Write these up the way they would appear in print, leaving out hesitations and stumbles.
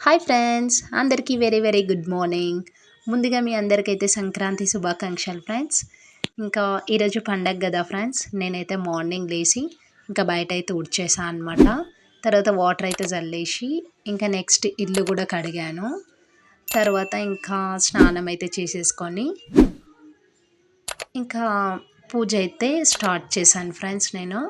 Hi friends, అందరికీ very very good morning. ముందుగా మీ అందరికైతే సంక్రాంతి శుభాకాంక్షలు ఫ్రెండ్స్. ఇంకా ఈరోజు పండగ కదా ఫ్రెండ్స్, నేనైతే మార్నింగ్ లేచి ఇంకా బయట అయితే ఊడ్చేసా అనమాట. తర్వాత వాటర్ అయితే చల్లేసి ఇంకా నెక్స్ట్ ఇల్లు కూడా కడిగాను. తర్వాత ఇంకా స్నానం అయితే చేసేసుకొని ఇంకా పూజ అయితే స్టార్ట్ చేశాను ఫ్రెండ్స్ నేను.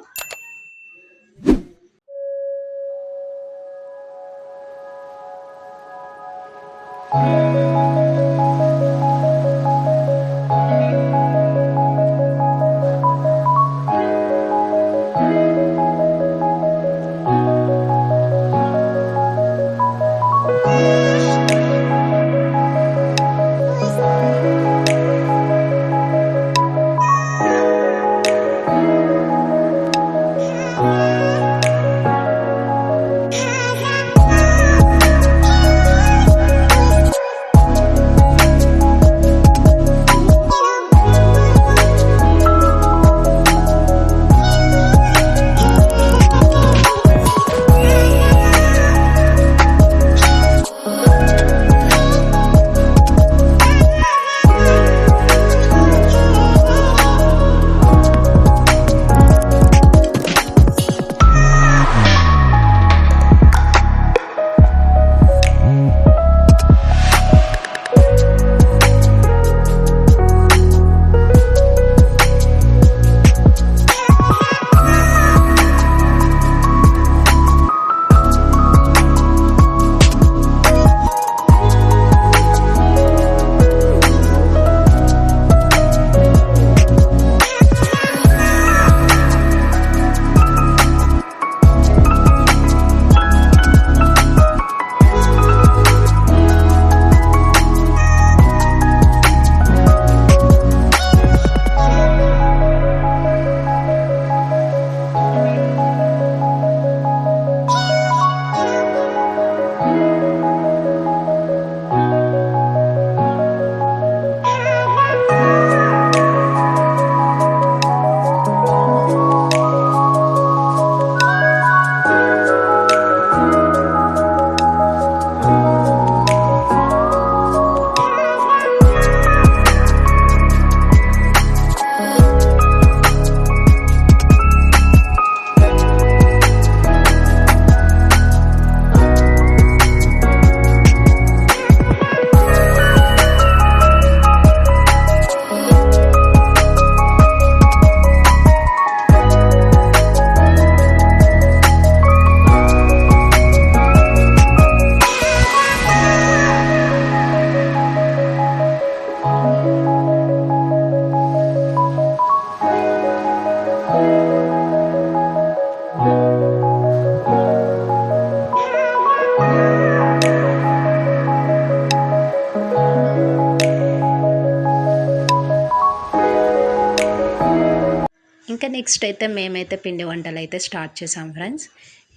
ఇంకా నెక్స్ట్ అయితే మేమైతే పిండి వంటలు అయితే స్టార్ట్ చేసాం ఫ్రెండ్స్.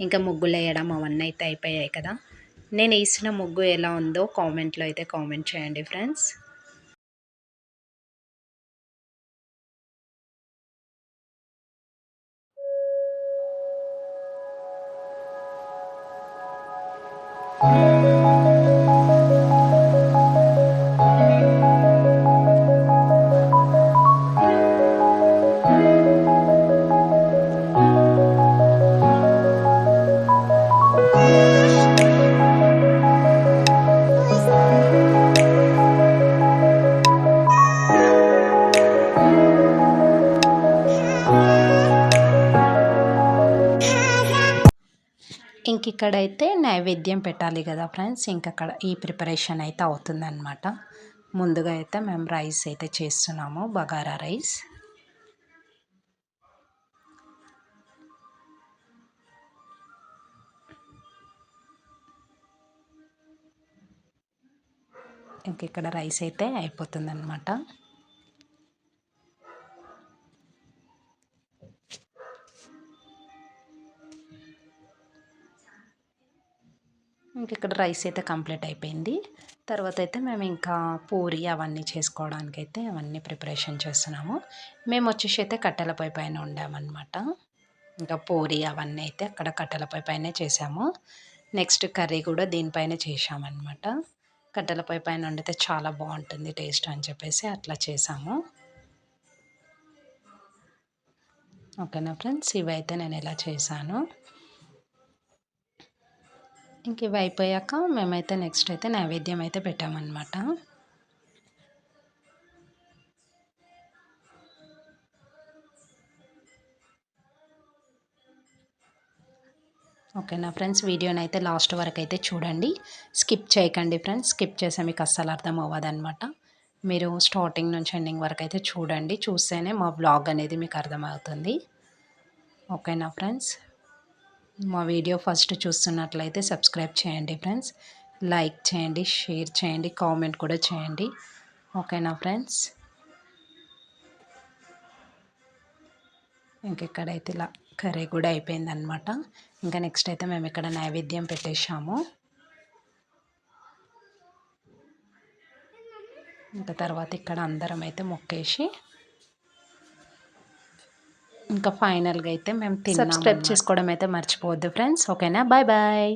ఇంకా ముగ్గులు వేయడం అవన్నీ అయితే అయిపోయాయి కదా. నేను వేసిన ముగ్గు ఎలా ఉందో కామెంట్లో అయితే కామెంట్ చేయండి ఫ్రెండ్స్. ఇంక ఇక్కడైతే నైవేద్యం పెట్టాలి కదా ఫ్రెండ్స్. ఇంకక్కడ ఈ ప్రిపరేషన్ అయితే అవుతుందన్నమాట. ముందుగా అయితే మేము రైస్ అయితే చేస్తున్నాము, బగారా రైస్. ఇంక ఇక్కడ రైస్ అయితే అయిపోతుందన్నమాట. ఇంక ఇక్కడ రైస్ అయితే కంప్లీట్ అయిపోయింది. తర్వాత అయితే మేము ఇంకా పూరి అవన్నీ చేసుకోవడానికి అయితే అవన్నీ ప్రిపరేషన్ చేస్తున్నాము. మేము వచ్చేసి అయితే కట్టెల పొయ్యి పైన ఉండామన్నమాట. ఇంకా పూరి అవన్నీ అయితే అక్కడ కట్టెల పొయ్యి పైనే చేసాము. నెక్స్ట్ కర్రీ కూడా దీనిపైన చేశామన్నమాట. కట్టెల పొయ్యి పైన వండితే చాలా బాగుంటుంది టేస్ట్ అని చెప్పేసి అట్లా చేసాము. ఓకేనా ఫ్రెండ్స్, ఇవైతే నేను ఇలా చేశాను. ఇంక ఇవి అయిపోయాక మేమైతే నెక్స్ట్ అయితే నైవేద్యం అయితే పెట్టామన్నమాట. ఓకేనా ఫ్రెండ్స్, వీడియోని అయితే లాస్ట్ వరకు అయితే చూడండి, స్కిప్ చేయకండి ఫ్రెండ్స్. స్కిప్ చేస్తే మీకు అస్సలు అర్థం అవ్వదన్నమాట. మీరు స్టార్టింగ్ నుంచి ఎండింగ్ వరకు అయితే చూడండి, చూస్తేనే మా వ్లాగ్ అనేది మీకు అర్థమవుతుంది. ఓకేనా ఫ్రెండ్స్, మా వీడియో ఫస్ట్ చూస్తున్నట్లయితే సబ్స్క్రైబ్ చేయండి ఫ్రెండ్స్, లైక్ చేయండి, షేర్ చేయండి, కామెంట్ కూడా చేయండి. ఓకేనా ఫ్రెండ్స్, ఇంకెక్కడైతే ఇలా కర్రీ కూడా అయిపోయిందనమాట. ఇంకా నెక్స్ట్ అయితే మేము ఇక్కడ నైవేద్యం పెట్టేశాము. ఇంకా తర్వాత ఇక్కడ అందరం అయితే మొక్కేసి ఇంకా ఫైనల్గా అయితే మేము తిన్నాము. సబ్స్క్రైబ్ చేసుకోవడం అయితే మర్చిపోవద్దు ఫ్రెండ్స్. ఓకేనా, బాయ్ బాయ్.